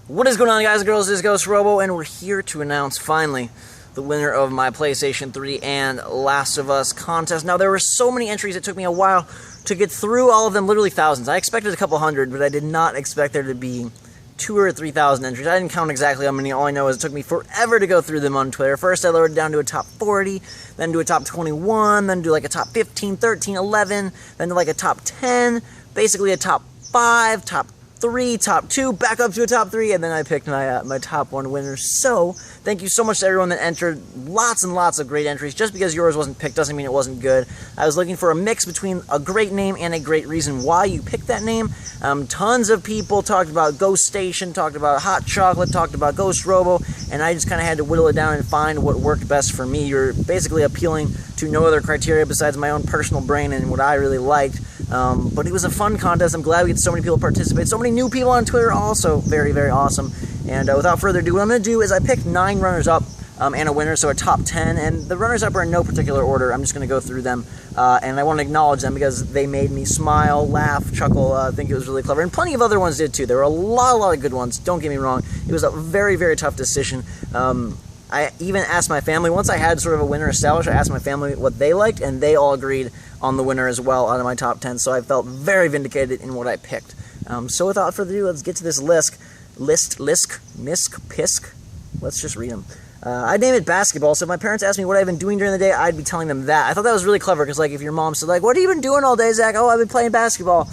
What is going on, guys and girls? This is GhostRobo, and we're here to announce, finally, the winner of my PlayStation 3 and Last of Us contest. Now, there were so many entries, it took me a while to get through all of them, literally thousands. I expected a couple hundred, but I did not expect there to be 2,000 or 3,000 entries. I didn't count exactly how many. All I know is it took me forever to go through them on Twitter. First, I lowered it down to a top 40, then to a top 21, then to like a top 15, 13, 11, then to like a top 10, basically a top 5, top 3, top 2, back up to a top 3, and then I picked my top 1 winner. So, thank you so much to everyone that entered. Lots and lots of great entries. Just because yours wasn't picked doesn't mean it wasn't good. I was looking for a mix between a great name and a great reason why you picked that name. Tons of people talked about Ghost Station, talked about Hot Chocolate, talked about GhostRobo, and I just kind of had to whittle it down and find what worked best for me. You're basically appealing to no other criteria besides my own personal brain and what I really liked. But it was a fun contest. I'm glad we had so many people participate. So many new people on Twitter, also very, very awesome. And without further ado, what I'm going to do is I picked 9 runners-up and a winner, so a top 10. And the runners-up are in no particular order. I'm just going to go through them. And I want to acknowledge them because they made me smile, laugh, chuckle. I think it was really clever. And plenty of other ones did, too. There were a lot of good ones. Don't get me wrong. It was a very, very tough decision. I even asked my family, once I had sort of a winner established, I asked my family what they liked, and they all agreed on the winner as well out of my top 10, so I felt very vindicated in what I picked. So without further ado, let's get to this list. Pisk. Let's just read them. I'd name it basketball, so if my parents asked me what I've been doing during the day, I'd be telling them that. I thought that was really clever, because like if your mom said, like, what have you been doing all day, Zach? Oh, I've been playing basketball.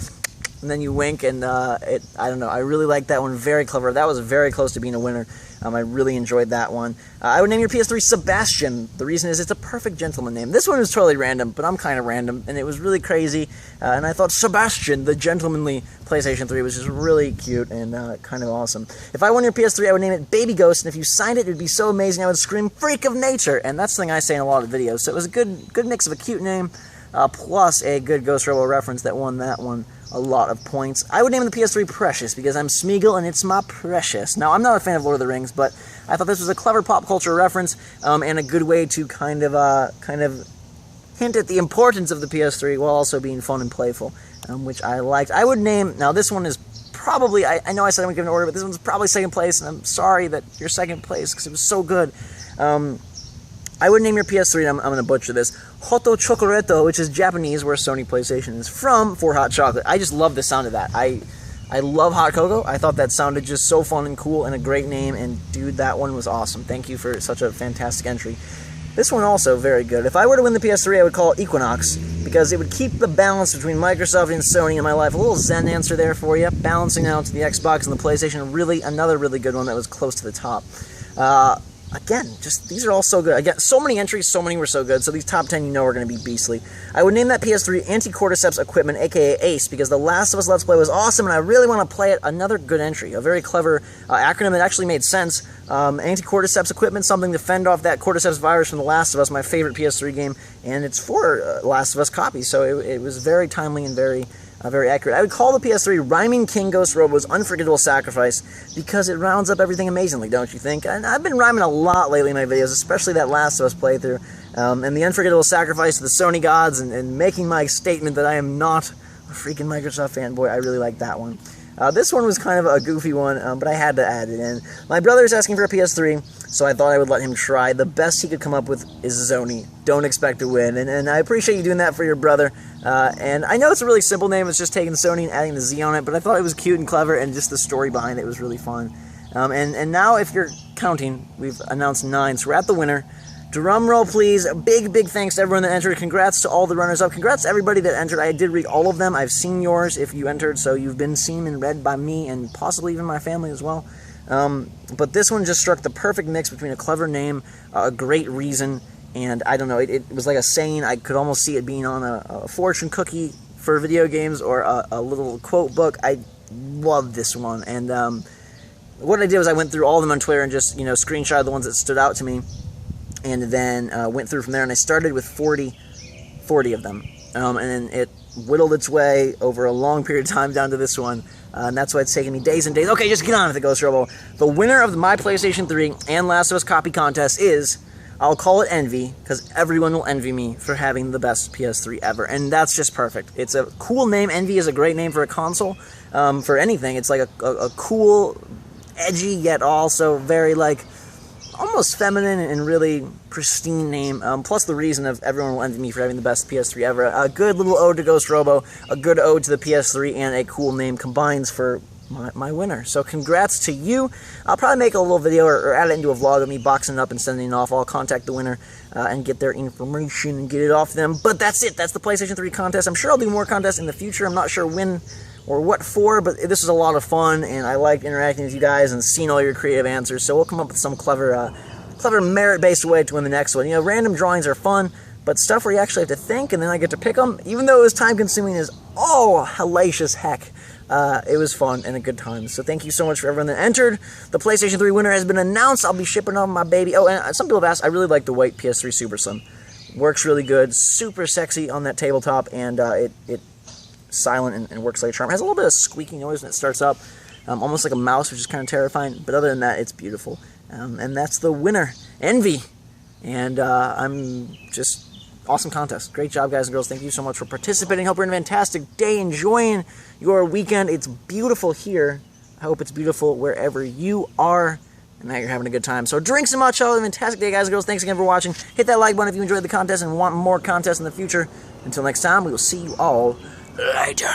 And then you wink, and I don't know, I really liked that one. Very clever. That was very close to being a winner. I really enjoyed that one. I would name your PS3 Sebastian. The reason is it's a perfect gentleman name. This one was totally random, but I'm kind of random, and it was really crazy. And I thought Sebastian, the gentlemanly PlayStation 3, was just really cute and kind of awesome. If I won your PS3, I would name it Baby Ghost, and if you signed it, it would be so amazing, I would scream, Freak of Nature! And that's the thing I say in a lot of videos. So it was a good mix of a cute name, plus a good GhostRobo reference that won that one a lot of points. I would name the PS3 Precious, because I'm Smeagol and it's my precious. Now, I'm not a fan of Lord of the Rings, but I thought this was a clever pop culture reference, and a good way to kind of hint at the importance of the PS3 while also being fun and playful, which I liked. I would name, now this one is probably, I know I said I would give an order, but this one's probably second place, and I'm sorry that you're second place, because it was so good. I would name your PS3, and I'm going to butcher this, Hoto Chocoreto, which is Japanese, where Sony PlayStation is from, for hot chocolate. I just love the sound of that. I love hot cocoa. I thought that sounded just so fun and cool and a great name, and dude, that one was awesome. Thank you for such a fantastic entry. This one also very good. If I were to win the PS3, I would call it Equinox, because it would keep the balance between Microsoft and Sony in my life. A little Zen answer there for you, balancing out the Xbox and the PlayStation. Really, another really good one that was close to the top. Again, just, these are all so good. Again, so many entries, so many were so good, so these top 10 you know are going to be beastly. I would name that PS3 Anti-Cordyceps Equipment, aka ACE, because The Last of Us Let's Play was awesome, and I really want to play it. Another good entry, a very clever acronym that actually made sense. Anti-Cordyceps Equipment, something to fend off that Cordyceps virus from The Last of Us, my favorite PS3 game, and it's for Last of Us copies, so it was very timely and very accurate. I would call the PS3 Rhyming King GhostRobo's Unforgettable Sacrifice, because it rounds up everything amazingly, don't you think? And I've been rhyming a lot lately in my videos, especially that Last of Us playthrough, and the Unforgettable Sacrifice to the Sony gods, and making my statement that I am not a freaking Microsoft fanboy. I really like that one. This one was kind of a goofy one, but I had to add it in. My brother's asking for a PS3, so I thought I would let him try. The best he could come up with is Zony. Don't expect to win, and I appreciate you doing that for your brother. And I know it's a really simple name, it's just taking Sony and adding the Z on it, but I thought it was cute and clever, and just the story behind it was really fun. And now, if you're counting, we've announced 9, so we're at the winner. Drum roll, please. A big thanks to everyone that entered. Congrats to all the runners-up. Congrats to everybody that entered. I did read all of them. I've seen yours if you entered, so you've been seen and read by me, and possibly even my family as well. But this one just struck the perfect mix between a clever name, a great reason, and I don't know, it was like a saying. I could almost see it being on a fortune cookie for video games, or a little quote book. I love this one, and what I did was I went through all of them on Twitter and just, screenshot the ones that stood out to me, and then went through from there, and I started with 40 of them, and then it whittled its way over a long period of time down to this one, and that's why it's taken me days and days. Okay, just get on with it, GhostRobo. The winner of my PlayStation 3 and Last of Us copy contest is, I'll call it Envy, because everyone will envy me for having the best PS3 ever, and that's just perfect. It's a cool name. Envy is a great name for a console, for anything. It's like a cool edgy, yet also very, like, almost feminine and really pristine name. Plus the reason of everyone will envy me for having the best PS3 ever. A good little ode to GhostRobo, a good ode to the PS3, and a cool name combines for my winner. So congrats to you. I'll probably make a little video or add it into a vlog of me boxing it up and sending it off. I'll contact the winner and get their information and get it off them. But that's it. That's the PlayStation 3 contest. I'm sure I'll do more contests in the future. I'm not sure when or what for, but this is a lot of fun, and I like interacting with you guys and seeing all your creative answers. So we'll come up with some clever merit-based way to win the next one. You know, random drawings are fun, but stuff where you actually have to think and then I get to pick them, even though it was time-consuming as hellacious heck. It was fun and a good time. So thank you so much for everyone that entered. The PlayStation 3 winner has been announced. I'll be shipping off my baby. Oh, and some people have asked, I really like the white PS3 Super Slim. Works really good, super sexy on that tabletop, and it silent and works like a charm. It has a little bit of squeaky noise when it starts up, almost like a mouse, which is kind of terrifying. But other than that, it's beautiful. And that's the winner, Envy. And I'm just awesome contest. Great job, guys and girls. Thank you so much for participating. Hope you're having a fantastic day, enjoying your weekend. It's beautiful here. I hope it's beautiful wherever you are, and that you're having a good time. So drink so much. Have a fantastic day, guys and girls. Thanks again for watching. Hit that like button if you enjoyed the contest and want more contests in the future. Until next time, we will see you all later.